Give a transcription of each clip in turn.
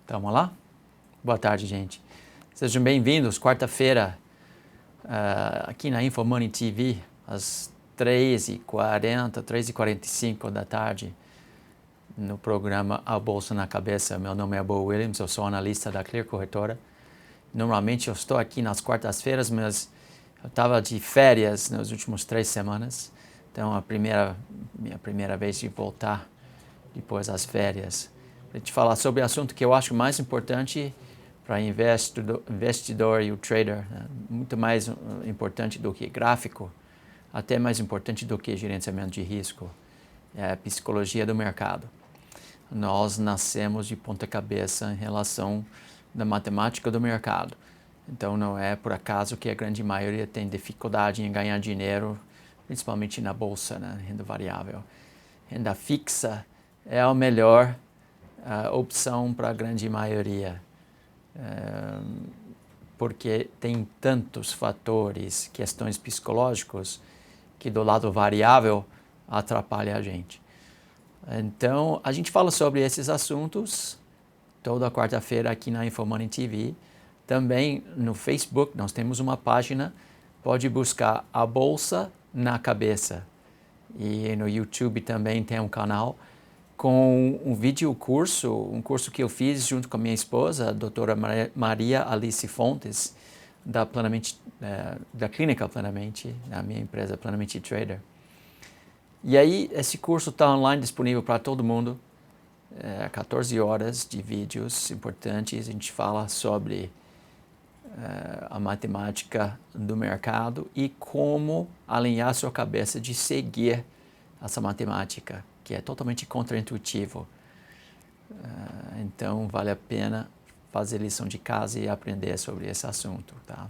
Tamo lá? Boa tarde, gente. Sejam bem-vindos. Quarta-feira, aqui na InfoMoney TV, às 3h40, 3h45 da tarde, no programa A Bolsa na Cabeça. Meu nome é Bo Williams, eu sou analista da Clear Corretora. Normalmente eu estou aqui nas quartas-feiras, mas eu estava de férias nas últimas 3 semanas. Então, minha primeira vez de voltar depois das férias. Para te falar sobre o assunto que eu acho mais importante para investidor e o trader, né? Muito mais importante do que gráfico, até mais importante do que gerenciamento de risco, é a psicologia do mercado. Nós nascemos de ponta cabeça em relação da matemática do mercado. Então não é por acaso que a grande maioria tem dificuldade em ganhar dinheiro, principalmente na bolsa, né? Renda variável. Renda fixa é a melhor opção para a grande maioria, porque tem tantos fatores, questões psicológicos, que do lado variável atrapalha a gente. Então, a gente fala sobre esses assuntos toda quarta-feira aqui na InfoMoney TV. Também no Facebook, nós temos uma página, pode buscar A Bolsa na Cabeça. E no YouTube também tem um canal com um curso que eu fiz junto com a minha esposa, a doutora Maria Alice Fontes, da Clínica Plenamente, da minha empresa Plenamente Trader. E aí, esse curso está online, disponível para todo mundo, 14 horas de vídeos importantes. A gente fala sobre a matemática do mercado e como alinhar sua cabeça de seguir essa matemática, que é totalmente contraintuitivo. Então, vale a pena fazer lição de casa e aprender sobre esse assunto, tá?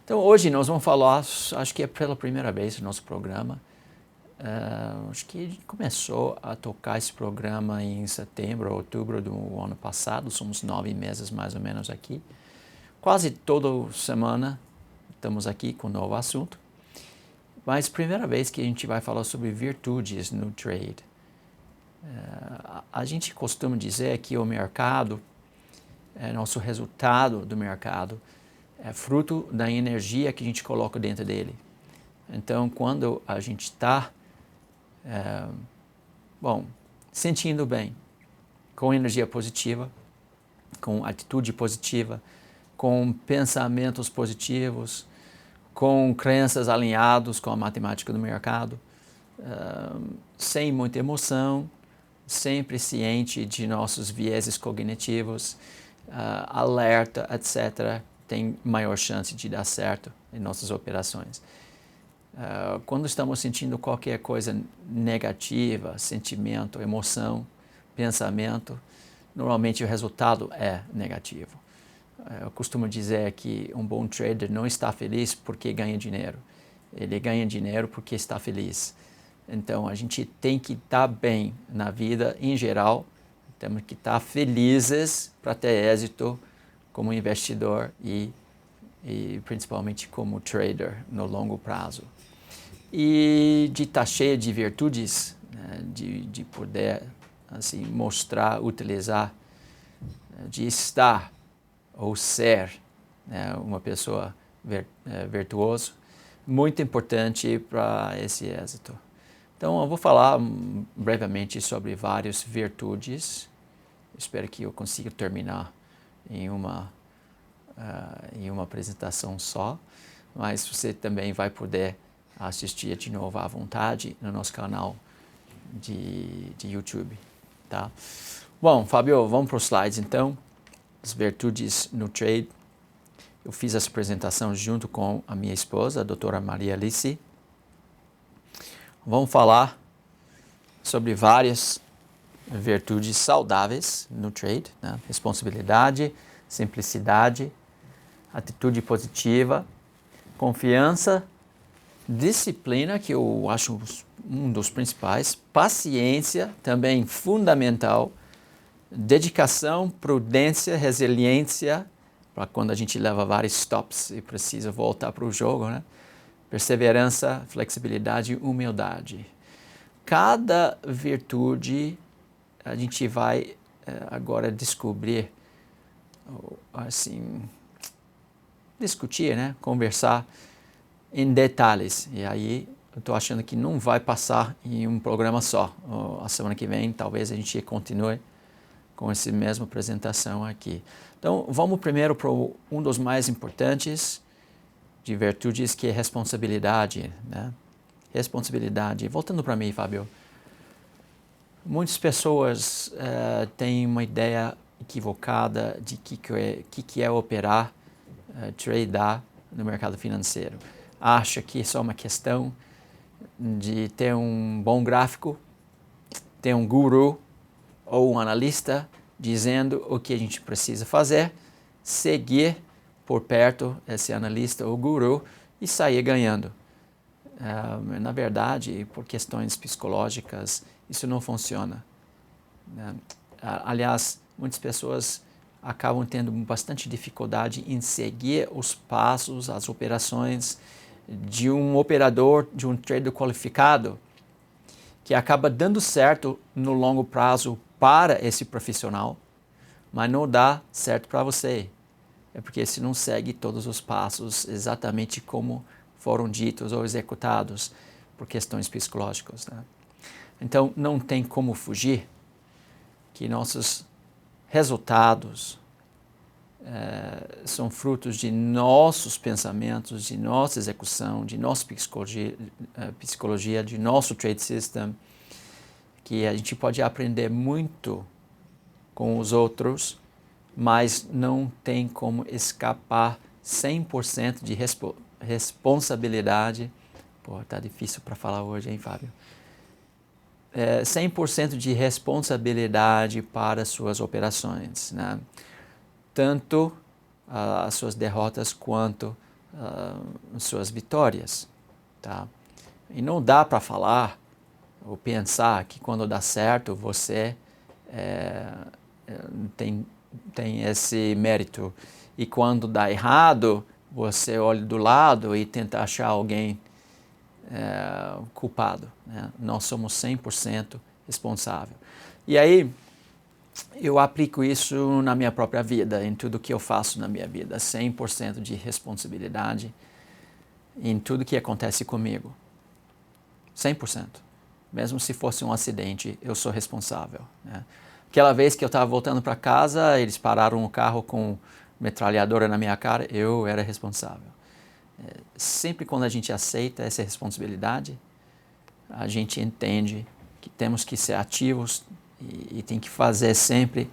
Então, hoje nós vamos falar, acho que é pela primeira vez no nosso programa, acho que a gente começou a tocar esse programa em setembro, outubro do ano passado, somos 9 meses mais ou menos aqui. Quase toda semana estamos aqui com um novo assunto. Mas primeira vez que a gente vai falar sobre virtudes no trade. A gente costuma dizer que o mercado, nosso resultado do mercado, é fruto da energia que a gente coloca dentro dele. Então, quando a gente está, sentindo bem, com energia positiva, com atitude positiva, com pensamentos positivos, com crenças alinhadas com a matemática do mercado, sem muita emoção, sempre ciente de nossos vieses cognitivos, alerta, etc., tem maior chance de dar certo em nossas operações. Quando estamos sentindo qualquer coisa negativa, sentimento, emoção, pensamento, normalmente o resultado é negativo. Eu costumo dizer que um bom trader não está feliz porque ganha dinheiro. Ele ganha dinheiro porque está feliz. Então, a gente tem que estar bem na vida em geral. Temos que estar felizes para ter êxito como investidor e principalmente como trader no longo prazo. E de estar cheio de virtudes, né, de poder assim, mostrar, utilizar, de estar ou ser, né, uma pessoa virtuosa, muito importante para esse êxito. Então, eu vou falar brevemente sobre várias virtudes. Espero que eu consiga terminar em uma apresentação só, mas você também vai poder assistir de novo à vontade no nosso canal de YouTube, tá? Bom, Fábio, vamos para os slides então. As virtudes no trade. Eu fiz essa apresentação junto com a minha esposa, a doutora Maria Alice. Vamos falar sobre várias virtudes saudáveis no trade, né? Responsabilidade, simplicidade, atitude positiva, confiança, disciplina, que eu acho um dos principais, paciência, também fundamental, dedicação, prudência, resiliência, para quando a gente leva vários stops e precisa voltar para o jogo, né? Perseverança, flexibilidade e humildade. Cada virtude a gente vai agora descobrir, assim, discutir, né? Conversar em detalhes. E aí eu estou achando que não vai passar em um programa só. A semana que vem talvez a gente continue com essa mesma apresentação aqui. Então vamos primeiro para um dos mais importantes de virtudes, que é responsabilidade, né? Responsabilidade. Voltando para mim, Fábio. Muitas pessoas têm uma ideia equivocada de que é operar, tradear no mercado financeiro. Acha que é só uma questão de ter um bom gráfico, ter um guru ou um analista dizendo o que a gente precisa fazer, seguir por perto esse analista ou guru e sair ganhando. Na verdade, por questões psicológicas, isso não funciona. Aliás, muitas pessoas acabam tendo bastante dificuldade em seguir os passos, as operações de um operador, de um trader qualificado, que acaba dando certo no longo prazo para esse profissional, mas não dá certo para você. É porque você não segue todos os passos exatamente como foram ditos ou executados por questões psicológicas, né? Então, não tem como fugir que nossos resultados são frutos de nossos pensamentos, de nossa execução, de nossa psicologia, de nosso trade system, que a gente pode aprender muito com os outros, mas não tem como escapar 100% de responsabilidade. Pô, tá difícil para falar hoje, hein, Fábio? 100% de responsabilidade para suas operações, né? Tanto as suas derrotas quanto as suas vitórias, tá? E não dá para falar ou pensar que quando dá certo você tem esse mérito, e quando dá errado você olha do lado e tenta achar alguém culpado, né? Nós somos 100% responsável. E aí eu aplico isso na minha própria vida, em tudo que eu faço na minha vida, 100% de responsabilidade em tudo que acontece comigo. 100%. Mesmo se fosse um acidente, eu sou responsável, né? Aquela vez que eu estava voltando para casa, eles pararam o carro com metralhadora na minha cara, eu era responsável. Sempre quando a gente aceita essa responsabilidade, a gente entende que temos que ser ativos e tem que fazer sempre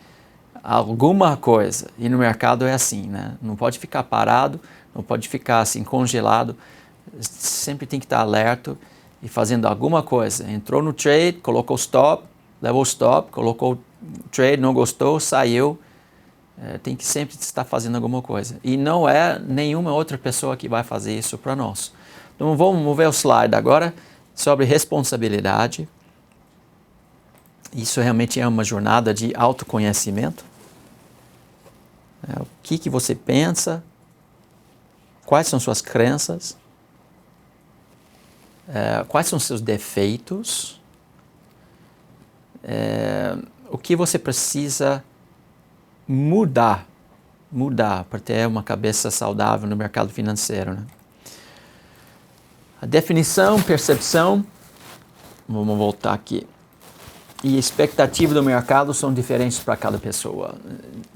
alguma coisa. E no mercado é assim, né? Não pode ficar parado, não pode ficar assim congelado, sempre tem que estar alerta e fazendo alguma coisa. Entrou no trade, colocou stop, levou stop, colocou o trade, não gostou, saiu. Tem que sempre estar fazendo alguma coisa. E não é nenhuma outra pessoa que vai fazer isso para nós. Então vamos ver o slide agora sobre responsabilidade. Isso realmente é uma jornada de autoconhecimento. O que você pensa, quais são suas crenças, quais são seus defeitos, o que você precisa mudar para ter uma cabeça saudável no mercado financeiro, né? A definição, percepção, vamos voltar aqui, e expectativa do mercado são diferentes para cada pessoa.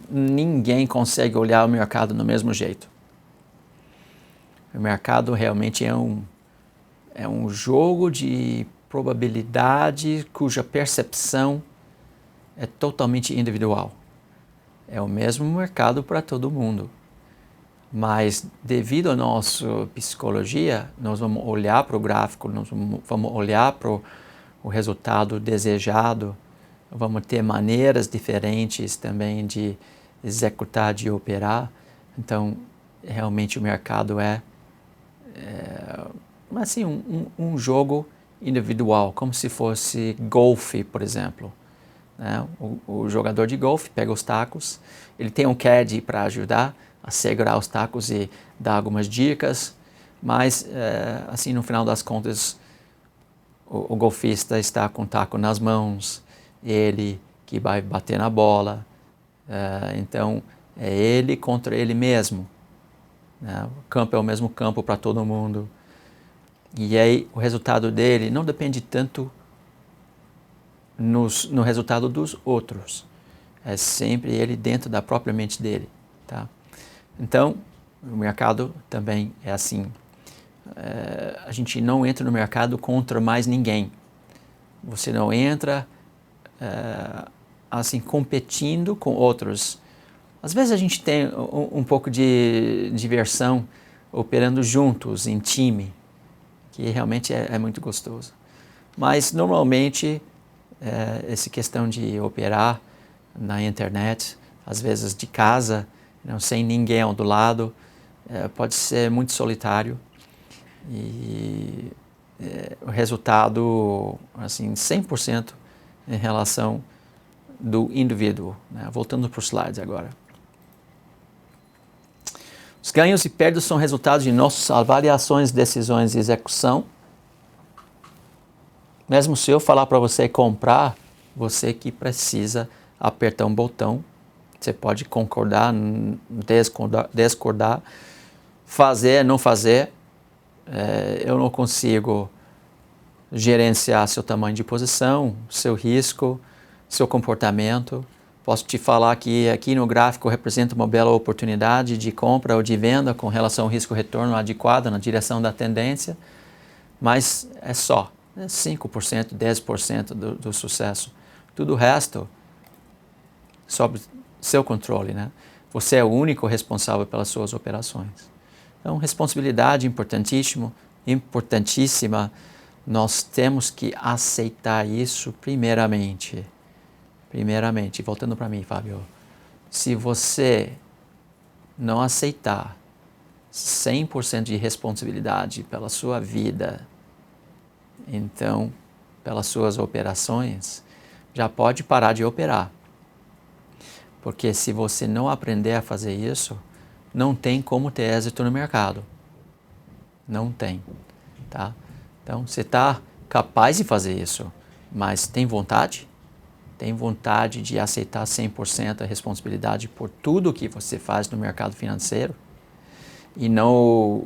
Ninguém consegue olhar o mercado do mesmo jeito. O mercado realmente é um jogo de probabilidade cuja percepção é totalmente individual. É o mesmo mercado para todo mundo. Mas devido à nossa psicologia, nós vamos olhar para o gráfico, nós vamos olhar para o resultado desejado, vamos ter maneiras diferentes também de executar, de operar. Então, realmente o mercado é assim, um jogo individual, como se fosse golfe, por exemplo. Né? O jogador de golfe pega os tacos, ele tem um caddy para ajudar a segurar os tacos e dar algumas dicas, mas assim, no final das contas, o golfista está com o taco nas mãos, ele que vai bater na bola. Então, é ele contra ele mesmo. Né? O campo é o mesmo campo para todo mundo. E aí o resultado dele não depende tanto no resultado dos outros. É sempre ele dentro da própria mente dele. Tá? Então, o mercado também é assim. A gente não entra no mercado contra mais ninguém. Você não entra assim competindo com outros. Às vezes a gente tem um pouco de diversão operando juntos, em time, que realmente é muito gostoso. Mas normalmente essa questão de operar na internet, às vezes de casa, sem ninguém ao do lado, pode ser muito solitário. E o resultado, assim, 100% em relação do indivíduo. Né? Voltando para os slides agora. Os ganhos e perdas são resultados de nossas avaliações, decisões e execução. Mesmo se eu falar para você comprar, você que precisa apertar um botão. Você pode concordar, discordar, fazer, não fazer. Eu não consigo gerenciar seu tamanho de posição, seu risco, seu comportamento. Posso te falar que aqui no gráfico representa uma bela oportunidade de compra ou de venda com relação ao risco-retorno adequado na direção da tendência, mas é só 5%, 10% do sucesso. Tudo o resto sob seu controle, né? Você é o único responsável pelas suas operações. Então, responsabilidade importantíssima. Nós temos que aceitar isso primeiramente. Primeiramente, voltando para mim, Fábio, se você não aceitar 100% de responsabilidade pela sua vida, então, pelas suas operações, já pode parar de operar. Porque se você não aprender a fazer isso, não tem como ter êxito no mercado. Não tem, tá? Então, você está capaz de fazer isso, mas tem vontade? Tem vontade de aceitar 100% a responsabilidade por tudo que você faz no mercado financeiro? E não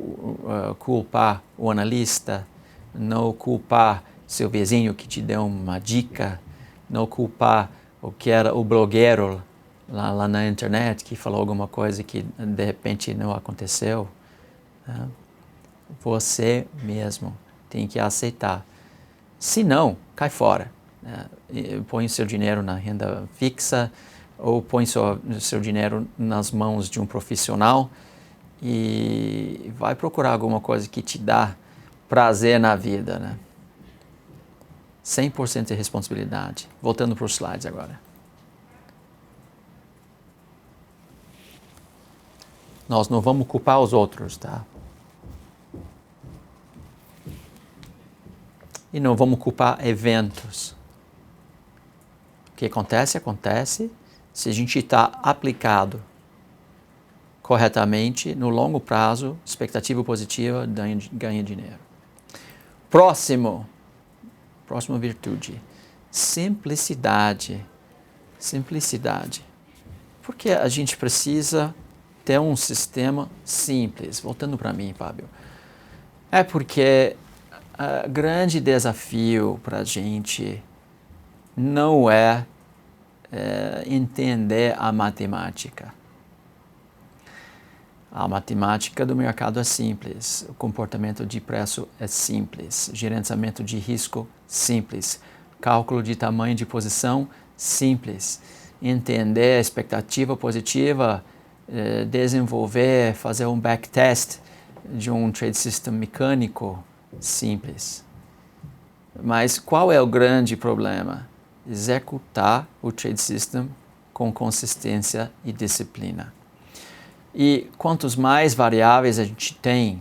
culpar o analista, não culpar seu vizinho que te deu uma dica, não culpar o que era o blogueiro lá na internet que falou alguma coisa que de repente não aconteceu. Né? Você mesmo tem que aceitar. Se não, cai fora. Põe o seu dinheiro na renda fixa ou põe seu dinheiro nas mãos de um profissional e vai procurar alguma coisa que te dá prazer na vida. Né? 100% de responsabilidade. Voltando para os slides agora. Nós não vamos culpar os outros, tá? E não vamos culpar eventos. O que acontece, acontece. Se a gente está aplicado corretamente, no longo prazo, expectativa positiva, ganha dinheiro. Próxima virtude, simplicidade. Simplicidade. Porque a gente precisa ter um sistema simples. Voltando para mim, Fábio. É porque o grande desafio para a gente não é entender a matemática. A matemática do mercado é simples, o comportamento de preço é simples, gerenciamento de risco simples, cálculo de tamanho de posição simples, entender a expectativa positiva, desenvolver, fazer um backtest de um trade system mecânico simples. Mas qual é o grande problema? Executar o trade system com consistência e disciplina. E quantos mais variáveis a gente tem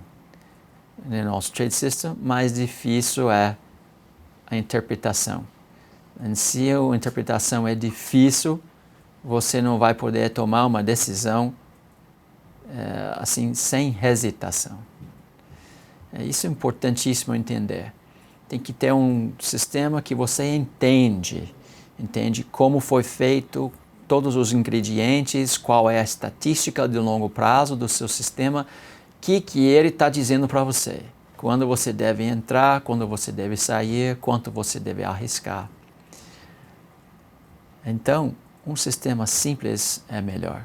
no nosso trade system, mais difícil é a interpretação. E se a interpretação é difícil, você não vai poder tomar uma decisão assim, sem hesitação. Isso é importantíssimo entender. Tem que ter um sistema que você entende entende como foi feito, todos os ingredientes, qual é a estatística de longo prazo do seu sistema, que ele está dizendo para você. Quando você deve entrar, quando você deve sair, quanto você deve arriscar. Então, um sistema simples é melhor.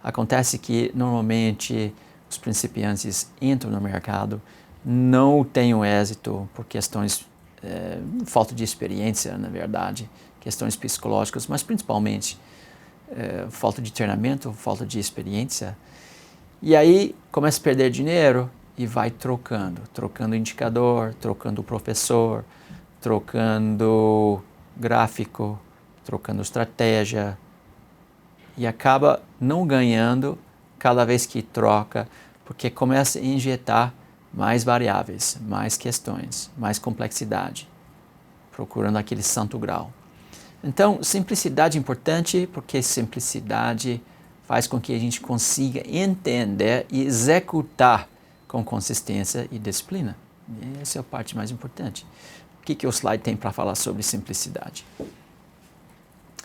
Acontece que, normalmente, os principiantes entram no mercado, não têm êxito por questões, falta de experiência, na verdade, questões psicológicas, mas principalmente falta de treinamento, falta de experiência. E aí começa a perder dinheiro e vai trocando indicador, trocando professor, trocando gráfico, trocando estratégia, e acaba não ganhando cada vez que troca, porque começa a injetar mais variáveis, mais questões, mais complexidade, procurando aquele santo grau. Então, simplicidade é importante, porque simplicidade faz com que a gente consiga entender e executar com consistência e disciplina. E essa é a parte mais importante. O que o slide tem para falar sobre simplicidade?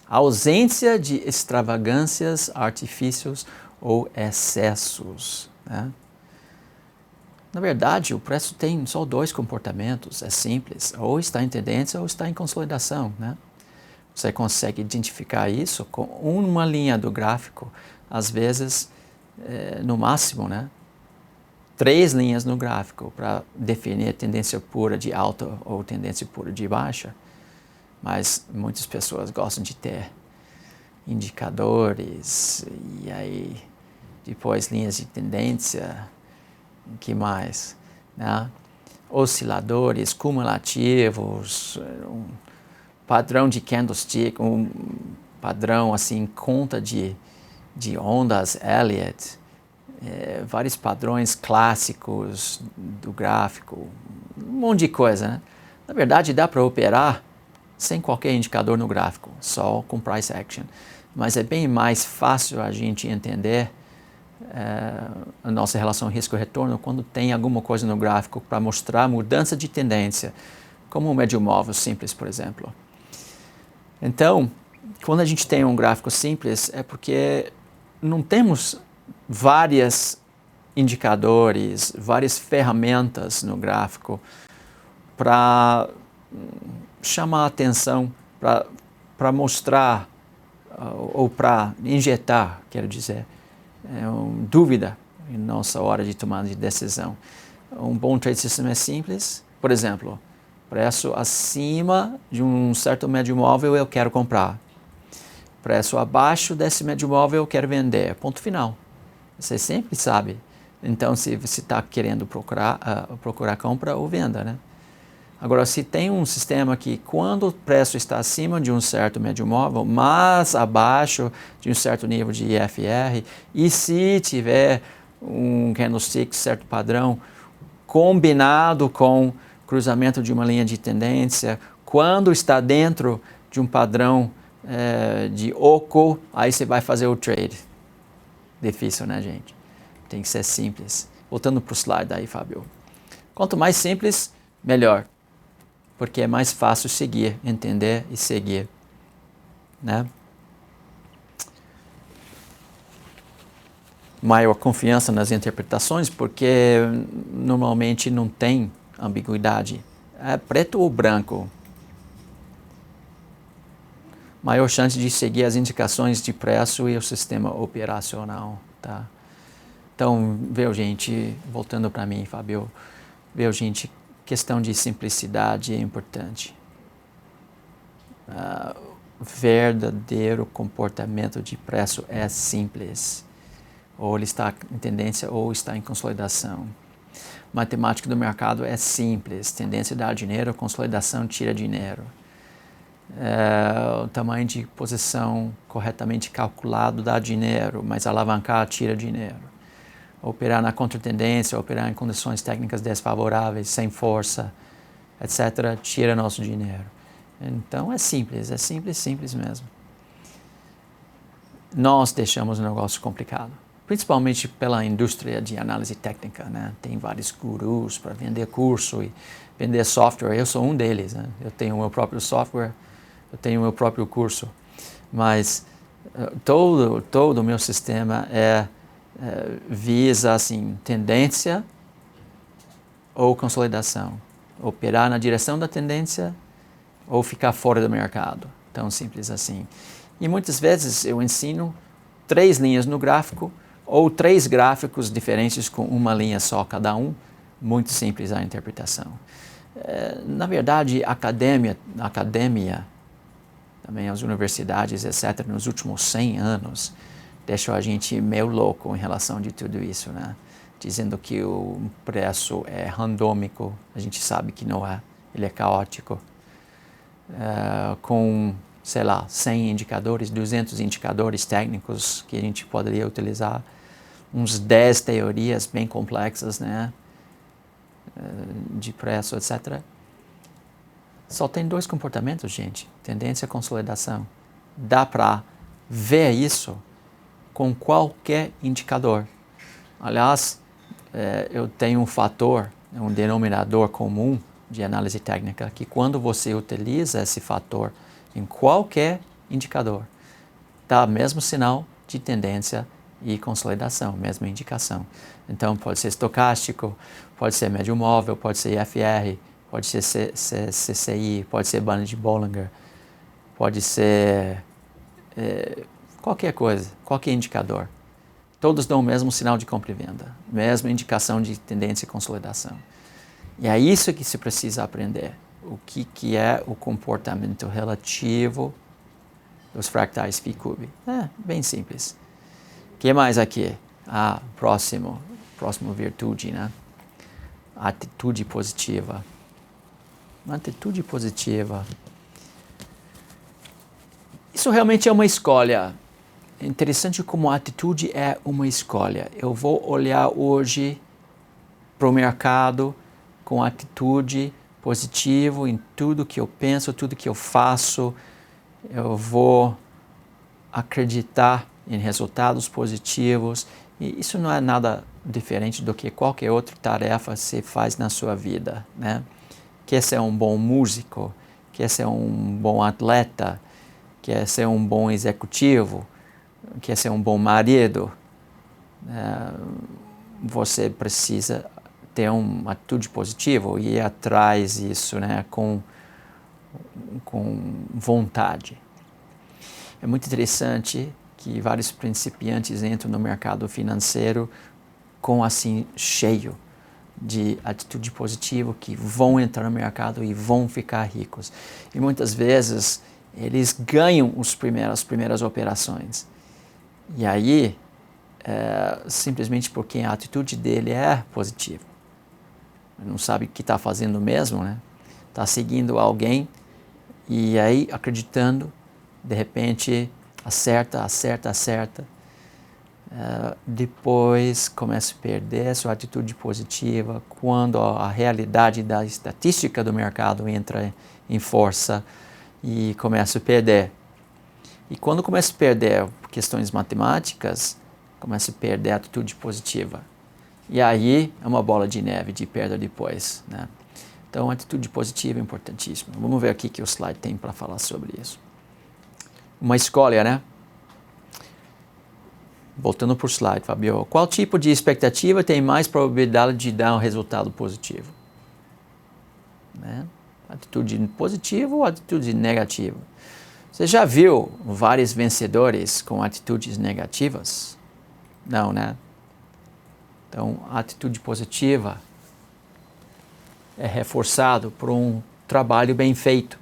A ausência de extravagâncias, artifícios ou excessos, né? Na verdade, o preço tem só dois comportamentos, é simples, ou está em tendência ou está em consolidação, né? Você consegue identificar isso com uma linha do gráfico, às vezes, no máximo, né? 3 linhas no gráfico para definir a tendência pura de alta ou tendência pura de baixa. Mas muitas pessoas gostam de ter indicadores e aí depois linhas de tendência, o que mais, né? Osciladores cumulativos, um padrão de candlestick, um padrão assim, conta de ondas Elliott, vários padrões clássicos do gráfico, um monte de coisa, né? Na verdade, dá para operar sem qualquer indicador no gráfico, só com price action. Mas é bem mais fácil a gente entender a nossa relação risco-retorno quando tem alguma coisa no gráfico para mostrar mudança de tendência, como um médio móvel simples, por exemplo. Então, quando a gente tem um gráfico simples, é porque não temos vários indicadores, várias ferramentas no gráfico para chamar a atenção, para mostrar ou para injetar, quero dizer, dúvida em nossa hora de tomada de decisão. Um bom trade system é simples. Por exemplo, preço acima de um certo médio móvel eu quero comprar. Preço abaixo desse médio móvel eu quero vender. Ponto final. Você sempre sabe. Então, se você está querendo procurar compra ou venda, né? Agora, se tem um sistema que quando o preço está acima de um certo médio móvel, mas abaixo de um certo nível de IFR, e se tiver um candlestick certo padrão, combinado com cruzamento de uma linha de tendência, quando está dentro de um padrão de oco, aí você vai fazer o trade. Difícil, né, gente? Tem que ser simples. Voltando para o slide aí, Fábio. Quanto mais simples, melhor. Porque é mais fácil seguir, entender e seguir, né? Maior confiança nas interpretações, porque normalmente não tem ambiguidade. É preto ou branco. Maior chance de seguir as indicações de preço e o sistema operacional, tá? Então, viu, gente, voltando para mim, Fábio, viu, gente, questão de simplicidade é importante. Verdadeiro comportamento de preço é simples. Ou ele está em tendência ou está em consolidação. Matemática do mercado é simples. Tendência dá dinheiro, consolidação tira dinheiro. O tamanho de posição corretamente calculado dá dinheiro, mas alavancar tira dinheiro. Operar na contratendência, operar em condições técnicas desfavoráveis, sem força, etc., tira nosso dinheiro. Então é simples mesmo. Nós deixamos o negócio complicado, principalmente pela indústria de análise técnica, né? Tem vários gurus para vender curso e vender software, eu sou um deles, né? Eu tenho o meu próprio software, eu tenho o meu próprio curso, mas todo o meu sistema visa assim, tendência ou consolidação. Operar na direção da tendência ou ficar fora do mercado. Tão simples assim. E muitas vezes eu ensino 3 linhas no gráfico ou 3 gráficos diferentes com uma linha só cada um. Muito simples a interpretação. Na verdade, a academia, também as universidades, etc., nos últimos 100 anos, deixou a gente meio louco em relação de tudo isso, né? Dizendo que o preço é randômico, a gente sabe que não é, ele é caótico. Com, sei lá, 100 indicadores, 200 indicadores técnicos que a gente poderia utilizar, uns 10 teorias bem complexas, né? De preço, etc. Só tem 2 comportamentos, gente, tendência e consolidação. Dá para ver isso com qualquer indicador. Aliás, eu tenho um fator, um denominador comum de análise técnica, que quando você utiliza esse fator em qualquer indicador, dá o mesmo sinal de tendência e consolidação, mesma indicação. Então, pode ser estocástico, pode ser médio móvel, pode ser IFR, pode ser CCI, pode ser banda de Bollinger, pode ser qualquer coisa, qualquer indicador. Todos dão o mesmo sinal de compra e venda, mesma indicação de tendência e consolidação. E é isso que se precisa aprender. O que é o comportamento relativo dos fractais Phi-Cube. Bem simples. O que mais aqui? Próximo virtude, né? Atitude positiva. Atitude positiva. Isso realmente é uma escolha. É interessante como a atitude é uma escolha. Eu vou olhar hoje para o mercado com atitude positiva em tudo que eu penso, tudo que eu faço. Eu vou acreditar em resultados positivos. E isso não é nada diferente do que qualquer outra tarefa você faz na sua vida, né? Quer ser um bom músico, quer ser um bom atleta, quer ser um bom executivo, quer ser um bom marido, você precisa ter uma atitude positiva e ir atrás disso, né, com vontade. É muito interessante que vários principiantes entram no mercado financeiro com assim cheio de atitude positiva, que vão entrar no mercado e vão ficar ricos. E muitas vezes eles ganham as primeiras operações. E aí, simplesmente porque a atitude dele é positiva. Ele não sabe o que está fazendo mesmo, né? Está seguindo alguém e aí acreditando, de repente acerta. Depois começa a perder a sua atitude positiva quando a realidade da estatística do mercado entra em força e começa a perder. E quando começa a perder por questões matemáticas, começa a perder a atitude positiva. E aí é uma bola de neve de perda depois, né? Então, a atitude positiva é importantíssima. Vamos ver aqui que o slide tem para falar sobre isso. Uma escolha, né? Voltando para o slide, Fabio. Qual tipo de expectativa tem mais probabilidade de dar um resultado positivo? Né? Atitude positiva ou atitude negativa? Você já viu vários vencedores com atitudes negativas? Não, né? Então, a atitude positiva é reforçado por um trabalho bem feito.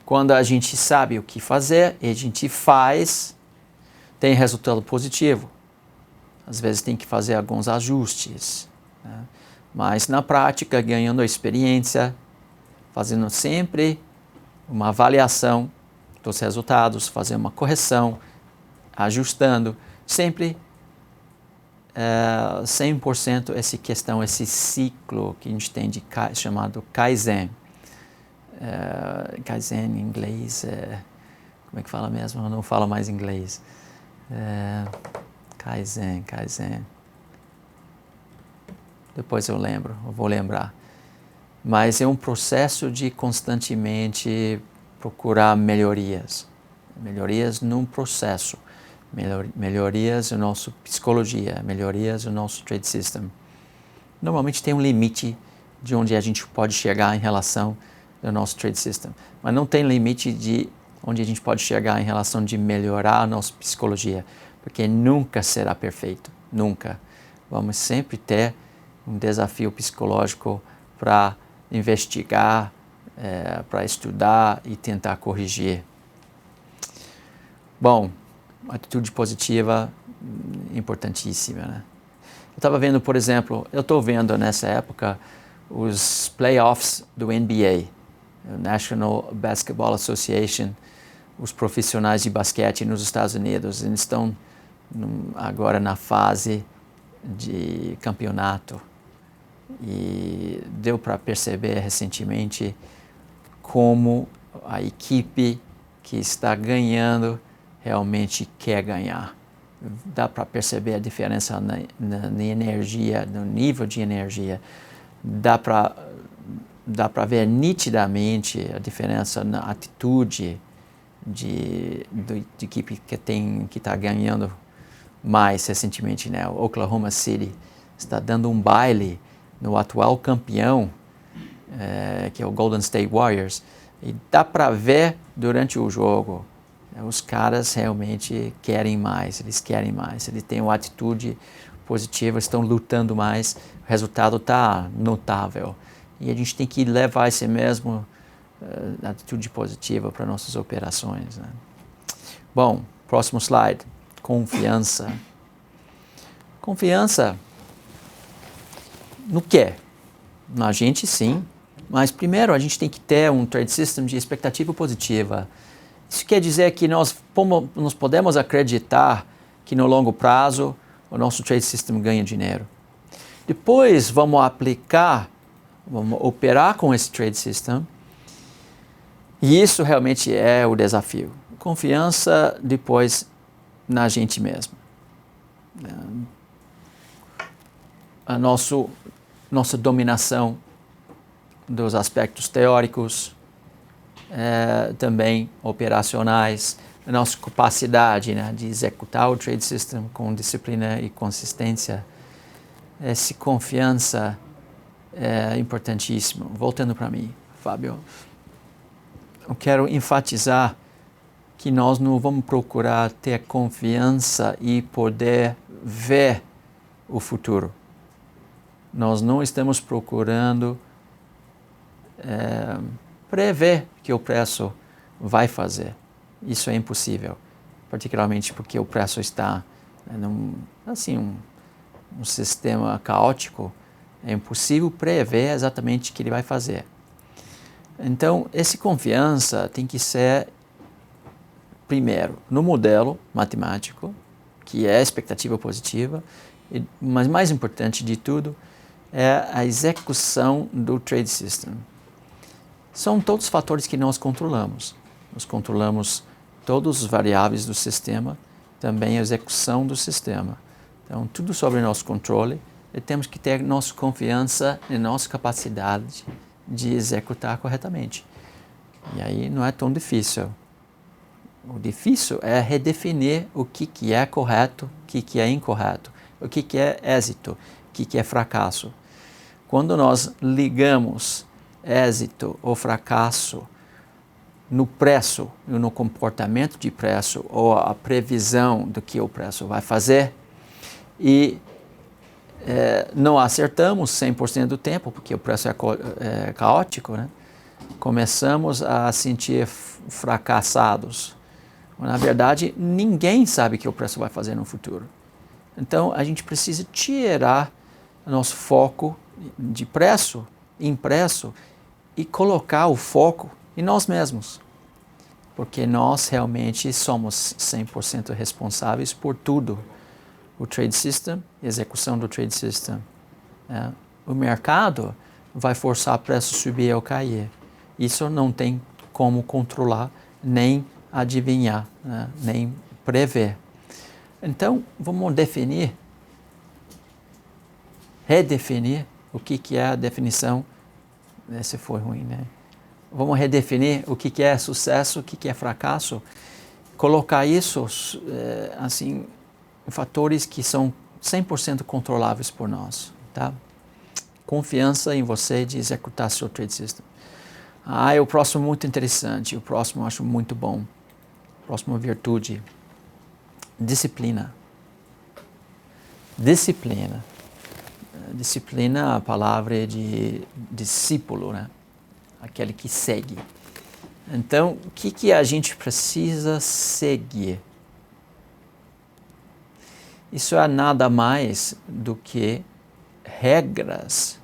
Quando a gente sabe o que fazer e a gente faz, tem resultado positivo. Às vezes tem que fazer alguns ajustes, né? Mas na prática, ganhando experiência, fazendo sempre uma avaliação dos resultados, fazendo uma correção, ajustando, sempre 100% esse ciclo que a gente tem chamado Kaizen. Kaizen em inglês, como é que fala mesmo? Eu não falo mais inglês. Kaizen. Depois eu vou lembrar. Mas é um processo de constantemente procurar melhorias num processo, melhorias na nossa psicologia, melhorias no nosso trade system. Normalmente tem um limite de onde a gente pode chegar em relação ao nosso trade system, mas não tem limite de onde a gente pode chegar em relação de melhorar a nossa psicologia, porque nunca será perfeito, nunca. Vamos sempre ter um desafio psicológico para investigar, para estudar e tentar corrigir. Bom, atitude positiva, importantíssima, né? Eu estava vendo, por exemplo, eu estou vendo nessa época os playoffs do NBA, National Basketball Association, os profissionais de basquete nos Estados Unidos, eles estão agora na fase de campeonato e deu para perceber recentemente como a equipe que está ganhando realmente quer ganhar. Dá para perceber a diferença na energia, no nível de energia. Dá para ver nitidamente a diferença na atitude de equipe que está ganhando mais recentemente, né? O Oklahoma City está dando um baile no atual campeão, que é o Golden State Warriors, e dá para ver durante o jogo, os caras realmente querem mais, eles têm uma atitude positiva, estão lutando mais, o resultado está notável. E a gente tem que levar esse mesmo atitude positiva para nossas operações, né? Bom, próximo slide. Confiança. Confiança no quê? Na gente, sim. Mas primeiro a gente tem que ter um trade system de expectativa positiva. Isso quer dizer que nós podemos acreditar que no longo prazo o nosso trade system ganha dinheiro. Depois vamos operar com esse trade system. E isso realmente é o desafio. Confiança depois na gente mesmo. A nossa dominação dos aspectos teóricos, também operacionais, a nossa capacidade, né, de executar o trade system com disciplina e consistência. Essa confiança é importantíssimo. Voltando para mim, Fábio, eu quero enfatizar que nós não vamos procurar ter confiança e poder ver o futuro. Nós não estamos procurando prever que o preço vai fazer. Isso é impossível, particularmente porque o preço está um sistema caótico. É impossível prever exatamente o que ele vai fazer. Então, essa confiança tem que ser, primeiro, no modelo matemático, que é a expectativa positiva, mas mais importante de tudo é a execução do trade system. São todos fatores que nós controlamos. Nós controlamos todos os variáveis do sistema, também a execução do sistema. Então, tudo sobre nosso controle, e temos que ter nossa confiança em nossa capacidade de executar corretamente. E aí não é tão difícil. O difícil é redefinir o que é correto, o que é incorreto, o que é êxito, o que é fracasso. Quando nós ligamos êxito ou fracasso no preço, no comportamento de preço ou a previsão do que o preço vai fazer e não acertamos 100% do tempo, porque o preço é caótico, né? Começamos a sentir fracassados. Na verdade, ninguém sabe o que o preço vai fazer no futuro. Então, a gente precisa tirar nosso foco de preço, impresso, e colocar o foco em nós mesmos. Porque nós realmente somos 100% responsáveis por tudo. O trade system, execução do trade system. O mercado vai forçar o preço a subir ou cair. Isso não tem como controlar, nem adivinhar, né? Nem prever. Então, vamos redefinir o que é a definição, esse foi ruim, né? vamos redefinir o que é sucesso, o que é fracasso, colocar isso assim, em fatores que são 100% controláveis por nós, tá? Confiança em você de executar seu trade system. O próximo muito interessante, o próximo eu acho muito bom. Próxima virtude, disciplina. Disciplina. Disciplina, a palavra é de discípulo, né? Aquele que segue. Então, o que a gente precisa seguir? Isso é nada mais do que regras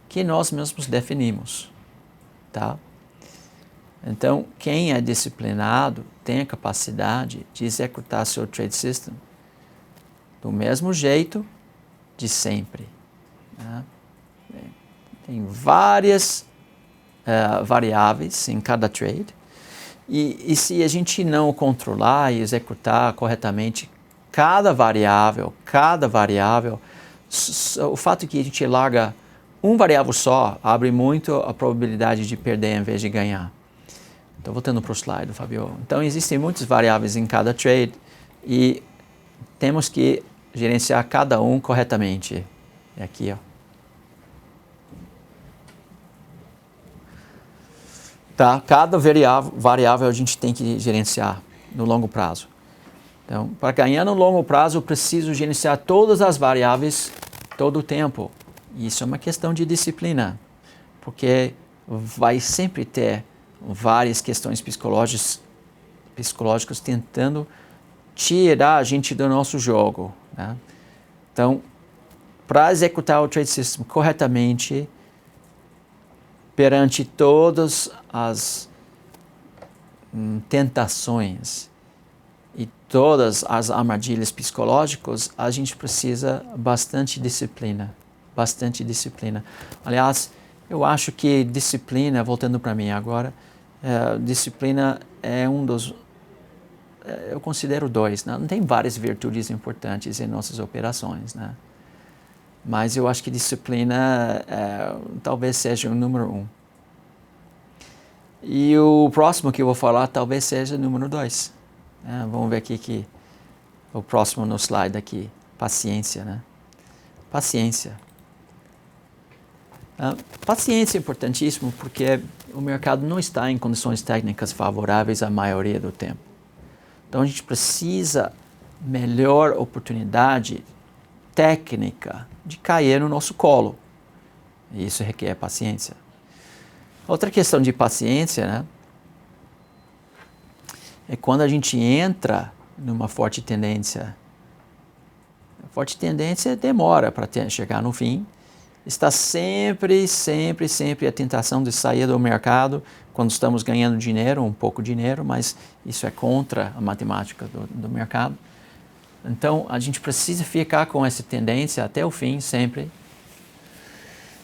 que nós mesmos definimos, tá? Então, quem é disciplinado tem a capacidade de executar seu trade system do mesmo jeito de sempre, né? Tem várias variáveis em cada trade e se a gente não controlar e executar corretamente cada variável, o fato que a gente larga uma variável só abre muito a probabilidade de perder em vez de ganhar. Então, voltando para o slide, Fabio. Então, existem muitas variáveis em cada trade e temos que gerenciar cada um corretamente. É aqui, ó. Tá? Cada variável a gente tem que gerenciar no longo prazo. Então, para ganhar no longo prazo, eu preciso gerenciar todas as variáveis todo o tempo. Isso é uma questão de disciplina, porque vai sempre ter várias questões psicológicas tentando tirar a gente do nosso jogo, né? Então, para executar o trade system corretamente, perante todas as tentações e todas as armadilhas psicológicas, a gente precisa bastante disciplina. Aliás, eu acho que disciplina, voltando para mim agora, disciplina é um dos, eu considero dois, né? Não tem várias virtudes importantes em nossas operações, né? Mas eu acho que disciplina talvez seja o número 1. E o próximo que eu vou falar talvez seja o número 2. Vamos ver aqui que o próximo no slide aqui, paciência, né? Paciência. Paciência é importantíssimo porque o mercado não está em condições técnicas favoráveis a maioria do tempo. Então a gente precisa melhor oportunidade técnica de cair no nosso colo. E isso requer paciência. Outra questão de paciência, né, é quando a gente entra numa forte tendência. A forte tendência demora para chegar no fim. Está sempre a tentação de sair do mercado quando estamos ganhando dinheiro, um pouco de dinheiro, mas isso é contra a matemática do mercado. Então, a gente precisa ficar com essa tendência até o fim, sempre.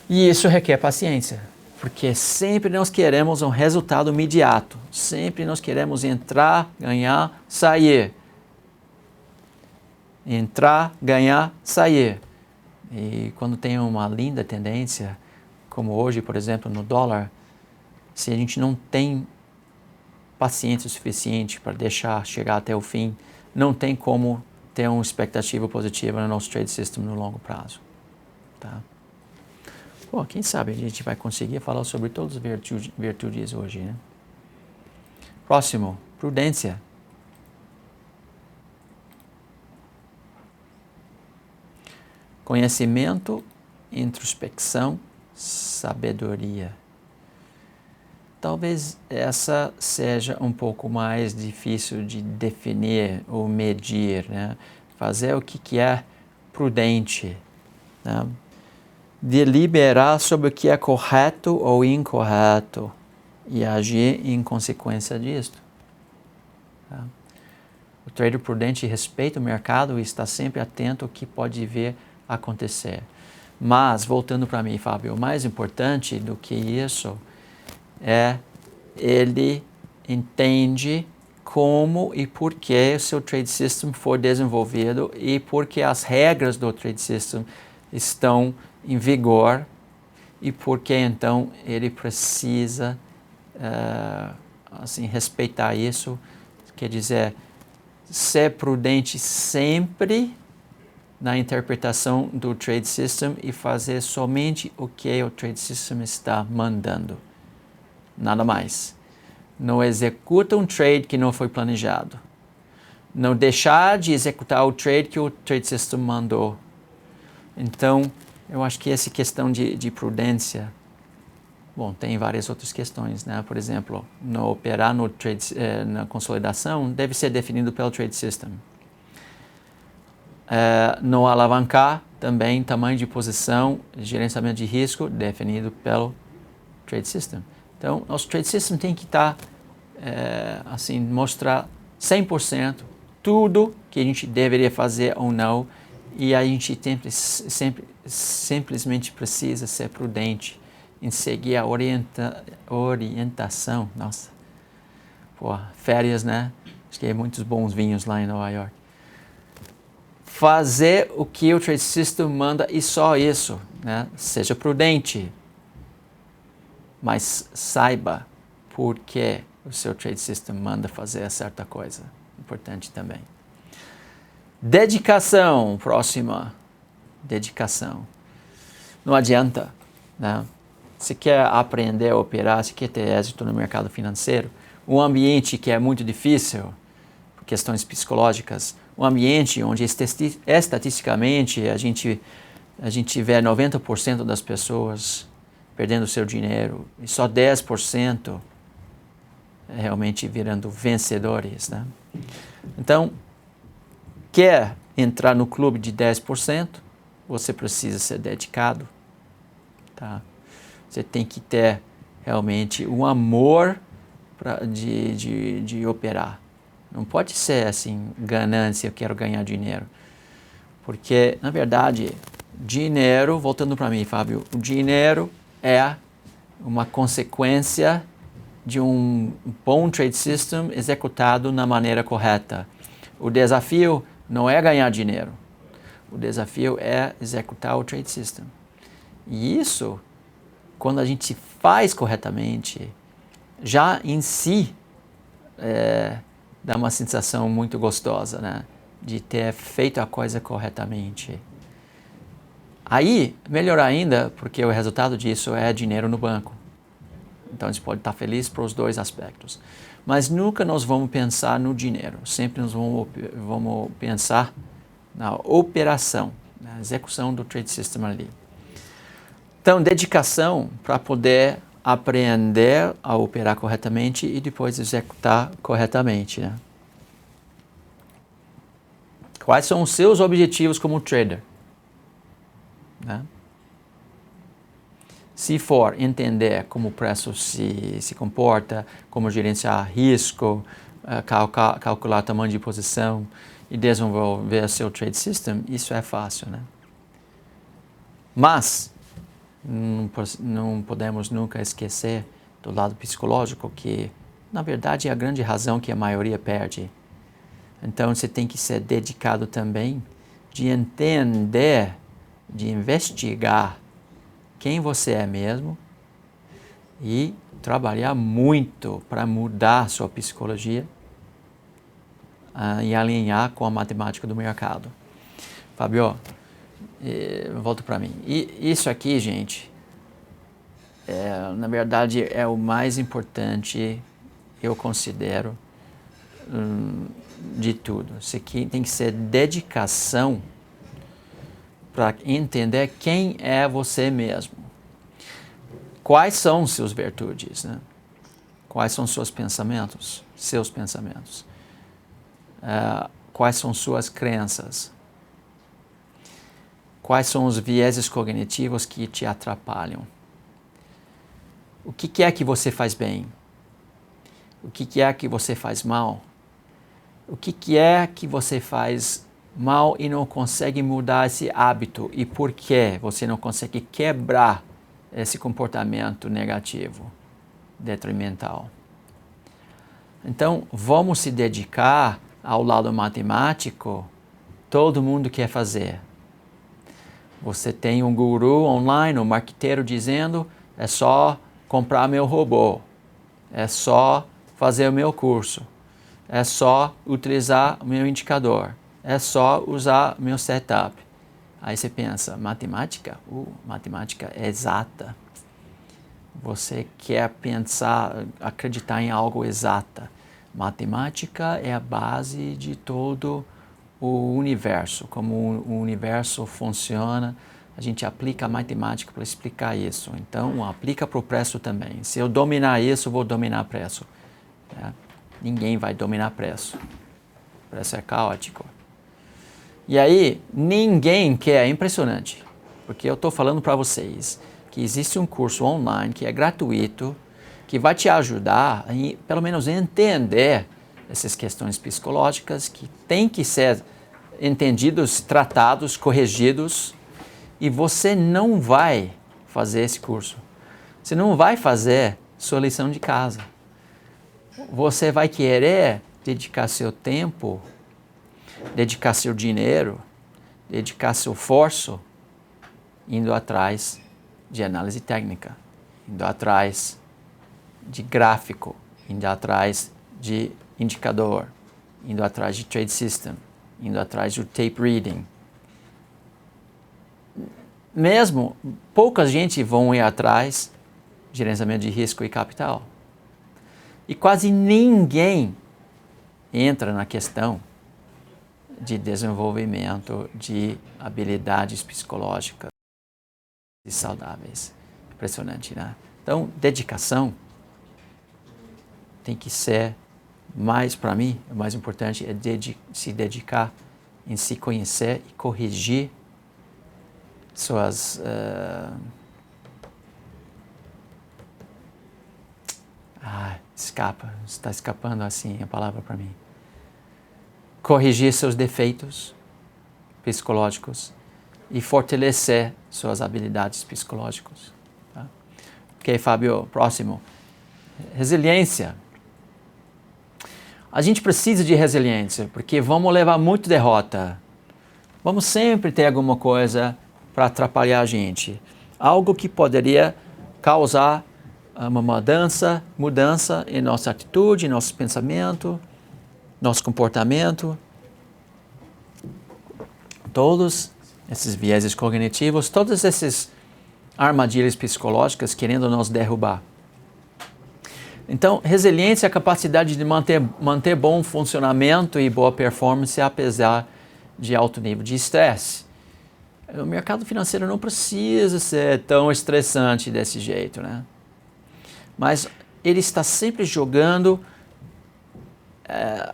E isso requer paciência, porque sempre nós queremos um resultado imediato. Sempre nós queremos entrar, ganhar, sair. Entrar, ganhar, sair. E quando tem uma linda tendência, como hoje, por exemplo, no dólar, se a gente não tem paciência suficiente para deixar chegar até o fim, não tem como ter uma expectativa positiva no nosso trade system no longo prazo. Tá? Bom, quem sabe a gente vai conseguir falar sobre todas as virtudes hoje, né? Próximo, prudência. Conhecimento, introspecção, sabedoria. Talvez essa seja um pouco mais difícil de definir ou medir, né? Fazer o que é prudente, né? Deliberar sobre o que é correto ou incorreto e agir em consequência disto. Tá? O trader prudente respeita o mercado e está sempre atento ao que pode vir a acontecer. Mas, voltando para mim, Fábio, o mais importante do que isso é ele entende como e por que o seu trade system foi desenvolvido e por que as regras do trade system estão em vigor e por que então ele precisa assim, respeitar isso, quer dizer, ser prudente sempre na interpretação do trade system e fazer somente o que o trade system está mandando. Nada mais. Não executa um trade que não foi planejado. Não deixar de executar o trade que o trade system mandou. Então, eu acho que essa questão de prudência, bom, tem várias outras questões, né? Por exemplo, no operar no trade, na consolidação deve ser definido pelo trade system. No alavancar, também tamanho de posição, gerenciamento de risco, definido pelo trade system. Então, nosso trade system tem que estar, assim, mostrar 100% tudo que a gente deveria fazer ou não, e a gente simplesmente precisa ser prudente em seguir a orientação. Nossa, pô, férias, né? Acho que é muitos bons vinhos lá em Nova York. Fazer o que o trade system manda e só isso, né? Seja prudente, mas saiba por que o seu trade system manda fazer certa coisa. Importante também. Dedicação, próxima. Dedicação. Não adianta, né? Se quer aprender a operar, se quer ter êxito no mercado financeiro, um ambiente que é muito difícil, por questões psicológicas, um ambiente onde estatisticamente a gente vê 90% das pessoas perdendo seu dinheiro e só 10% realmente virando vencedores, né? Então, quer entrar no clube de 10%, você precisa ser dedicado, tá? Você tem que ter realmente um amor de operar. Não pode ser assim, ganância, eu quero ganhar dinheiro. Porque, na verdade, dinheiro, voltando para mim, Fábio, o dinheiro é uma consequência de um bom trade system executado na maneira correta. O desafio não é ganhar dinheiro. O desafio é executar o trade system. E isso, quando a gente faz corretamente, já em si dá uma sensação muito gostosa, né? De ter feito a coisa corretamente. Aí, melhor ainda, porque o resultado disso é dinheiro no banco. Então, a gente pode estar feliz para os dois aspectos. Mas nunca nós vamos pensar no dinheiro. Sempre nós vamos pensar na operação, na execução do trade system ali. Então, dedicação para poder aprender a operar corretamente e depois executar corretamente, né? Quais são os seus objetivos como trader? Né? Se for entender como o preço se comporta, como gerenciar risco, calcular tamanho de posição e desenvolver seu trade system, isso é fácil, né? Mas não podemos nunca esquecer do lado psicológico que, na verdade, é a grande razão que a maioria perde. Então, você tem que ser dedicado também de entender, de investigar quem você é mesmo e trabalhar muito para mudar sua psicologia e alinhar com a matemática do mercado. Fábio, volta para mim. E isso aqui, gente, na verdade é o mais importante, eu considero, de tudo. Isso aqui tem que ser dedicação para entender quem é você mesmo. Quais são seus virtudes, né? Quais são seus pensamentos? Quais são suas crenças? Quais são os vieses cognitivos que te atrapalham? O que é que você faz bem? O que é que você faz mal? O que é que você faz mal e não consegue mudar esse hábito? E por que você não consegue quebrar esse comportamento negativo, detrimental? Então, vamos se dedicar ao lado matemático. Todo mundo quer fazer. Você tem um guru online, um marqueteiro dizendo, é só comprar meu robô. é só fazer o meu curso, é só utilizar o meu indicador, é só usar o meu setup. Aí você pensa, matemática? Matemática é exata. Você quer pensar, acreditar em algo exata. Matemática é a base de todo o universo, como o universo funciona. A gente aplica a matemática para explicar isso. Então, aplica para o preço também. Se eu dominar isso, eu vou dominar preço. Né? Ninguém vai dominar preço. O preço é caótico. E aí, ninguém quer, é impressionante, porque eu estou falando para vocês que existe um curso online que é gratuito, que vai te ajudar a, pelo menos, entender essas questões psicológicas que têm que ser entendidos, tratados, corrigidos, e você não vai fazer esse curso. Você não vai fazer sua lição de casa. Você vai querer dedicar seu tempo, dedicar seu dinheiro, dedicar seu esforço indo atrás de análise técnica, indo atrás de gráfico, indo atrás de indicador, indo atrás de trade system, indo atrás do tape reading. Mesmo pouca gente vão ir atrás de gerenciamento de risco e capital. E quase ninguém entra na questão de desenvolvimento de habilidades psicológicas e saudáveis. Impressionante, né? Então, dedicação tem que ser mais, para mim, o mais importante é se dedicar em se conhecer e corrigir suas está escapando assim a palavra para mim. Corrigir seus defeitos psicológicos e fortalecer suas habilidades psicológicas. Tá? Ok, Fábio, próximo. Resiliência. A gente precisa de resiliência, porque vamos levar muito derrota. Vamos sempre ter alguma coisa para atrapalhar a gente. Algo que poderia causar uma mudança em nossa atitude, em nosso pensamento, nosso comportamento. Todos esses vieses cognitivos, todas essas armadilhas psicológicas querendo nos derrubar. Então, resiliência é a capacidade de manter bom funcionamento e boa performance apesar de alto nível de estresse. O mercado financeiro não precisa ser tão estressante desse jeito, né? Mas ele está sempre jogando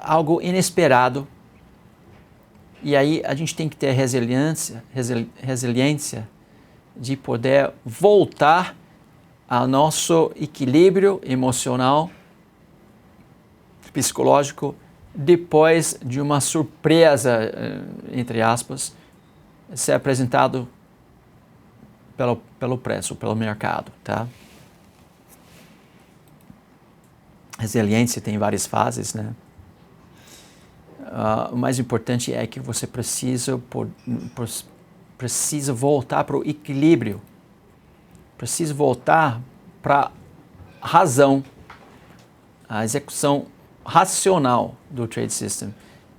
algo inesperado. E aí a gente tem que ter resiliência de poder voltar ao nosso equilíbrio emocional, psicológico, depois de uma surpresa, entre aspas, ser apresentado pelo preço, pelo mercado, tá? Resiliência tem várias fases, né? O mais importante é que você precisa voltar para o equilíbrio, precisa voltar para a razão, a execução racional do trade system,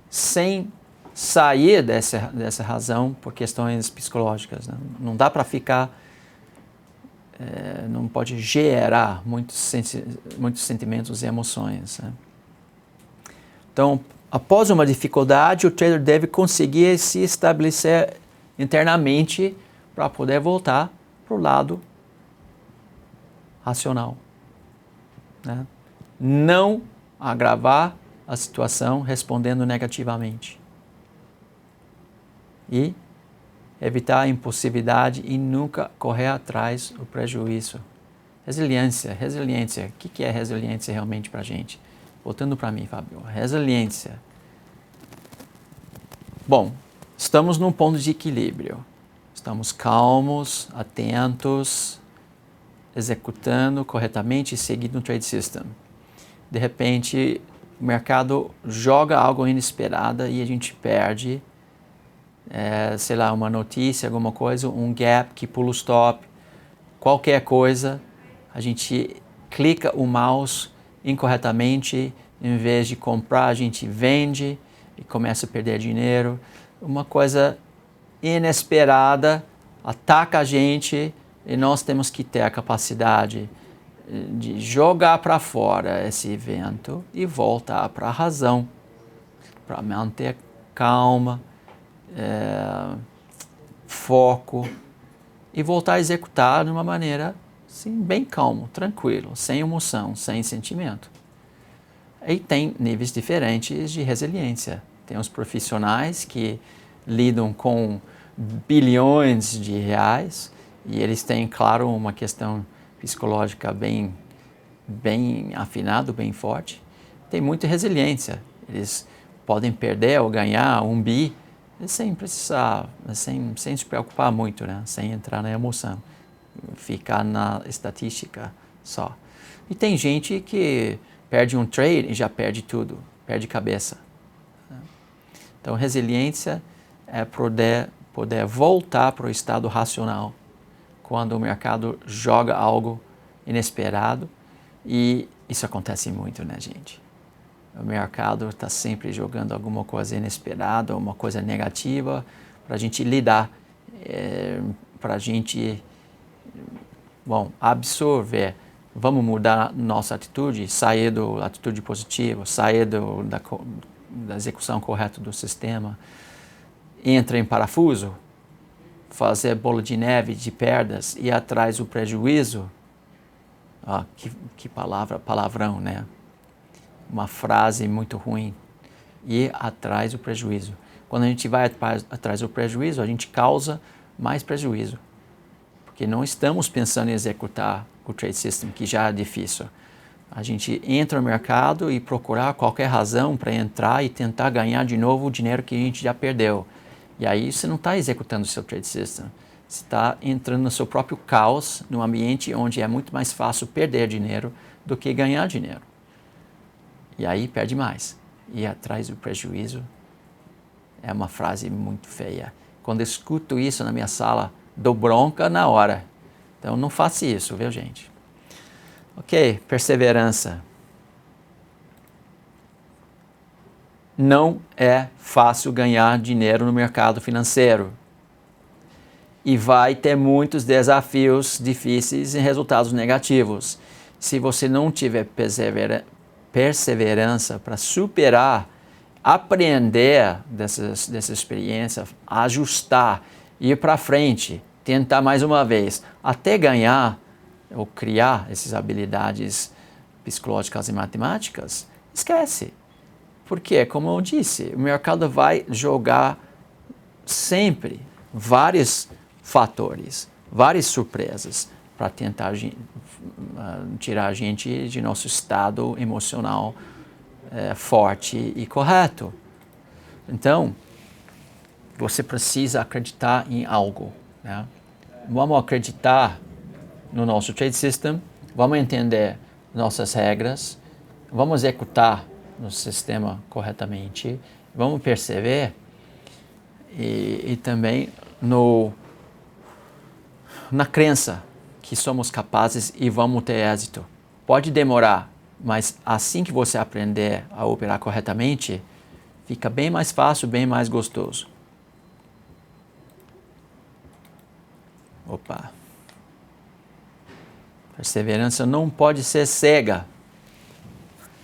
sem sair dessa razão por questões psicológicas. Né? Não dá para ficar, não pode gerar muitos sentimentos e emoções. Né? Então, após uma dificuldade, o trader deve conseguir se estabelecer internamente para poder voltar para o lado racional. Né? Não agravar a situação respondendo negativamente. E evitar a impulsividade e nunca correr atrás do prejuízo. Resiliência. O que é resiliência realmente para a gente? Voltando para mim, Fábio. Resiliência. Bom, estamos num ponto de equilíbrio. Estamos calmos, atentos, executando corretamente e seguindo o trade system. De repente, o mercado joga algo inesperado e a gente perde, sei lá, uma notícia, alguma coisa, um gap que pula o stop, qualquer coisa, a gente clica o mouse incorretamente, em vez de comprar, a gente vende e começa a perder dinheiro. Uma coisa inesperada ataca a gente e nós temos que ter a capacidade de jogar para fora esse evento e voltar para a razão, para manter calma, foco e voltar a executar de uma maneira assim, bem calmo, tranquilo, sem emoção, sem sentimento. E tem níveis diferentes de resiliência. Tem os profissionais que lidam com bilhões de reais e eles têm, claro, uma questão psicológica bem afinada, bem forte. Tem muita resiliência. Eles podem perder ou ganhar um bi sem precisar, sem se preocupar muito, né? Sem entrar na emoção, ficar na estatística só. E tem gente que perde um trade e já perde tudo, perde cabeça. Então, resiliência é poder voltar para o estado racional quando o mercado joga algo inesperado. E isso acontece muito, né, gente? O mercado está sempre jogando alguma coisa inesperada, uma coisa negativa para a gente lidar, para a gente, absorver. Vamos mudar nossa atitude, sair da atitude positiva, sair da execução correta do sistema, entra em parafuso, fazer bola de neve de perdas e atrás do prejuízo. Que palavrão, né? Uma frase muito ruim. E atrás do prejuízo. Quando a gente vai atrás do prejuízo, a gente causa mais prejuízo. Porque não estamos pensando em executar o trade system, que já é difícil. A gente entra no mercado e procurar qualquer razão para entrar e tentar ganhar de novo o dinheiro que a gente já perdeu. E aí você não está executando o seu trade system. Você está entrando no seu próprio caos, num ambiente onde é muito mais fácil perder dinheiro do que ganhar dinheiro. E aí perde mais. E atrás do prejuízo é uma frase muito feia. Quando eu escuto isso na minha sala, dou bronca na hora. Então não faça isso, viu, gente? Ok, perseverança. Não é fácil ganhar dinheiro no mercado financeiro. E vai ter muitos desafios difíceis e resultados negativos. Se você não tiver perseverança para superar, aprender dessa experiência, ajustar, ir para frente, tentar mais uma vez, até ganhar ou criar essas habilidades psicológicas e matemáticas, esquece. Porque, como eu disse, o mercado vai jogar sempre vários fatores, várias surpresas para tentar tirar a gente de nosso estado emocional forte e correto. Então, você precisa acreditar em algo, né? Vamos acreditar no nosso trade system, vamos entender nossas regras, vamos executar no sistema corretamente, vamos perceber e também na crença que somos capazes e vamos ter êxito. Pode demorar, mas assim que você aprender a operar corretamente, fica bem mais fácil, bem mais gostoso. Opa! Perseverança não pode ser cega.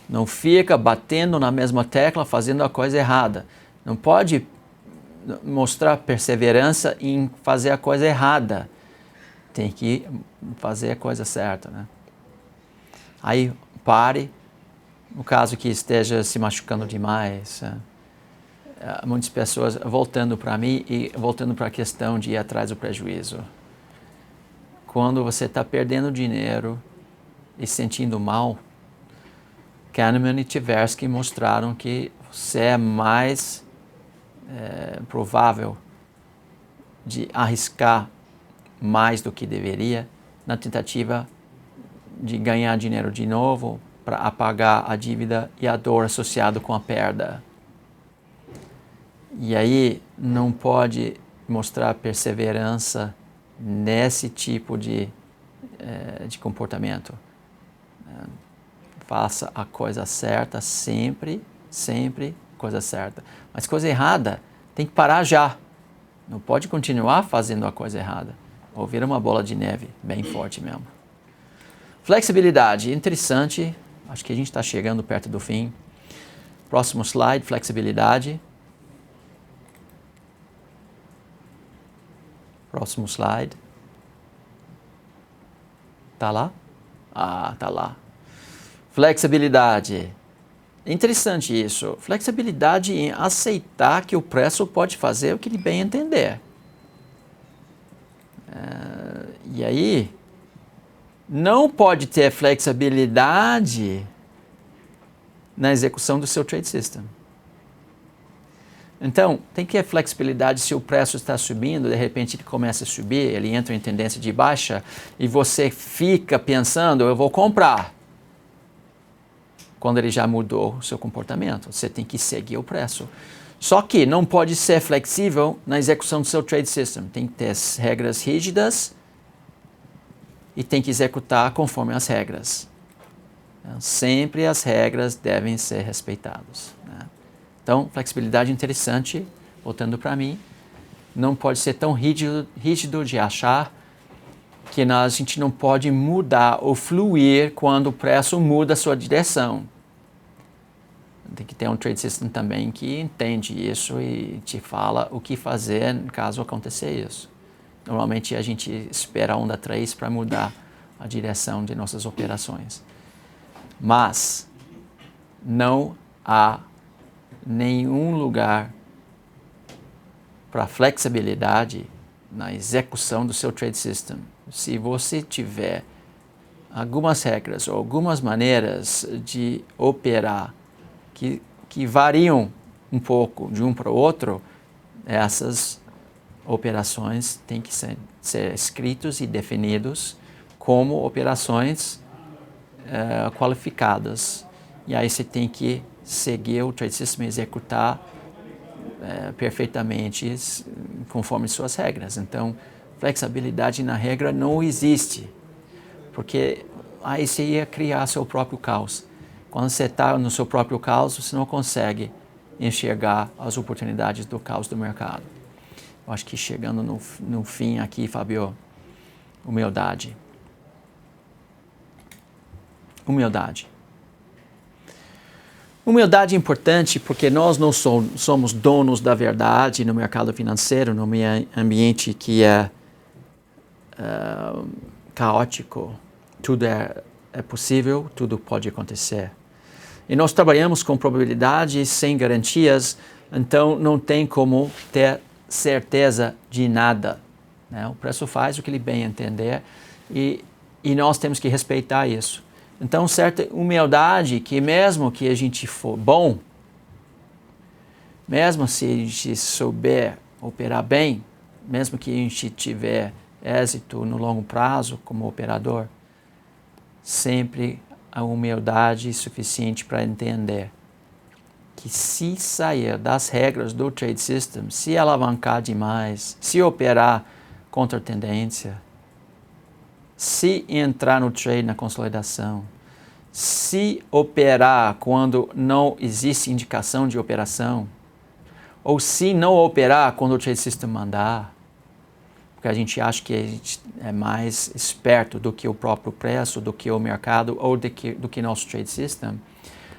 Não fica batendo na mesma tecla, fazendo a coisa errada. Não pode mostrar perseverança em fazer a coisa errada. Tem que fazer a coisa certa, né? Aí pare, no caso que esteja se machucando demais. Muitas pessoas voltando para mim e voltando para a questão de ir atrás do prejuízo. Quando você está perdendo dinheiro e se sentindo mal, Kahneman e Tversky mostraram que você é mais provável de arriscar mais do que deveria na tentativa de ganhar dinheiro de novo para apagar a dívida e a dor associada com a perda. E aí não pode mostrar perseverança nesse tipo de comportamento. faça a coisa certa sempre, sempre coisa certa. Mas coisa errada tem que parar já. Não pode continuar fazendo a coisa errada. Ou vira uma bola de neve bem forte mesmo. Flexibilidade, interessante. Acho que a gente está chegando perto do fim. Próximo slide, flexibilidade. Próximo slide. Tá lá? Ah, tá lá. Flexibilidade. Interessante isso. Flexibilidade em aceitar que o preço pode fazer o que ele bem entender. E aí, não pode ter flexibilidade na execução do seu trade system. Então, tem que ter flexibilidade se o preço está subindo, de repente ele começa a subir, ele entra em tendência de baixa e você fica pensando, eu vou comprar. Quando ele já mudou o seu comportamento, você tem que seguir o preço. Só que não pode ser flexível na execução do seu trade system. Tem que ter as regras rígidas e tem que executar conforme as regras. Então, sempre as regras devem ser respeitadas, né? Então, flexibilidade interessante, voltando para mim, não pode ser tão rígido de achar que a gente não pode mudar ou fluir quando o preço muda a sua direção. Tem que ter um trade system também que entende isso e te fala o que fazer caso aconteça isso. Normalmente a gente espera a onda 3 para mudar a direção de nossas operações. Mas não há nenhum lugar para flexibilidade na execução do seu trade system. Se você tiver algumas regras ou algumas maneiras de operar que variam um pouco de um para o outro, essas operações têm que ser escritos e definidos como operações qualificadas. E aí você tem que seguir o trade system e executar perfeitamente conforme suas regras. Então, flexibilidade na regra não existe, porque aí você ia criar seu próprio caos. Quando você está no seu próprio caos, você não consegue enxergar as oportunidades do caos do mercado. Eu acho que chegando no fim aqui, Fábio, humildade. Humildade. Humildade é importante porque nós não somos donos da verdade no mercado financeiro, no meio ambiente que é caótico. Tudo é possível, tudo pode acontecer. E nós trabalhamos com probabilidades sem garantias, então não tem como ter certeza de nada, né? O preço faz o que ele bem entender e nós temos que respeitar isso. Então, certa humildade que mesmo que a gente for bom, mesmo se a gente souber operar bem, mesmo que a gente tiver êxito no longo prazo como operador, sempre a humildade suficiente para entender que se sair das regras do trade system, se alavancar demais, se operar contra a tendência, se entrar no trade na consolidação, se operar quando não existe indicação de operação, ou se não operar quando o trade system mandar, porque a gente acha que a gente é mais esperto do que o próprio preço, do que o mercado ou do que nosso trade system,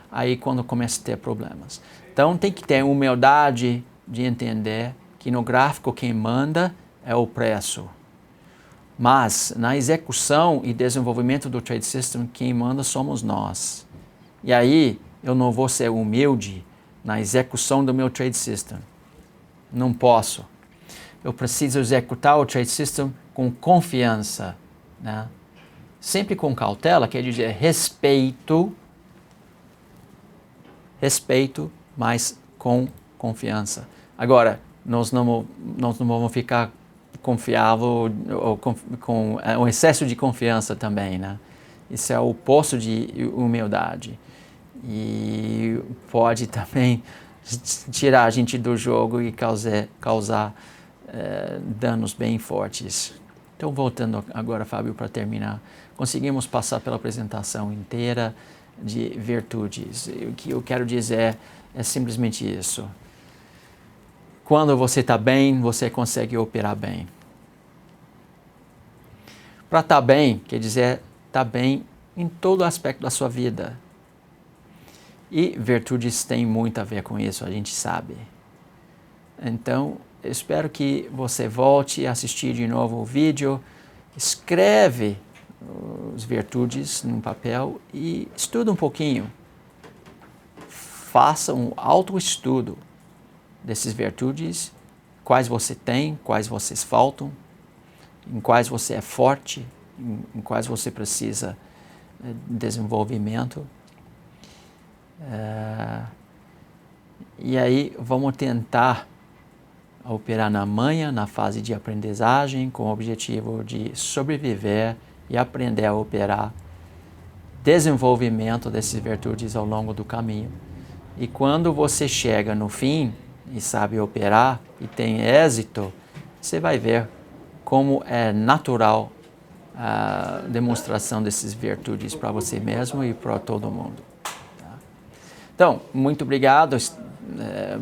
aí quando começa a ter problemas. Então tem que ter humildade de entender que no gráfico quem manda é o preço. Mas na execução e desenvolvimento do trade system, quem manda somos nós. E aí eu não vou ser humilde na execução do meu trade system. Não posso. Eu preciso executar o trade system com confiança, né? Sempre com cautela, quer dizer respeito, mas com confiança. Agora, nós não vamos ficar confiável ou com um excesso de confiança também, né? Isso é o oposto de humildade e pode também tirar a gente do jogo e causar danos bem fortes. Então, voltando agora, Fábio, para terminar, conseguimos passar pela apresentação inteira. de virtudes. E o que eu quero dizer é simplesmente isso. Quando você está bem, você consegue operar bem. Para estar bem, quer dizer, estar bem em todo aspecto da sua vida. E virtudes têm muito a ver com isso, a gente sabe. Então, eu espero que você volte a assistir de novo o vídeo, escreve as virtudes num papel e estuda um pouquinho. Faça um autoestudo dessas virtudes, quais você tem, quais vocês faltam, em quais você é forte, em quais você precisa de desenvolvimento. E aí vamos tentar operar na manhã, na fase de aprendizagem, com o objetivo de sobreviver e aprender a operar desenvolvimento dessas virtudes ao longo do caminho. E quando você chega no fim e sabe operar e tem êxito, você vai ver como é natural a demonstração dessas virtudes para você mesmo e para todo mundo. Tá? Então, muito obrigado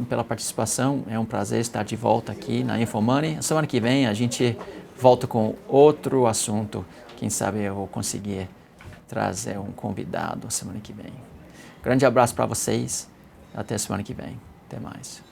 pela participação. É um prazer estar de volta aqui na InfoMoney. A semana que vem a gente volta com outro assunto. Quem sabe eu vou conseguir trazer um convidado semana que vem. Grande abraço para vocês. Até semana que vem. Até mais.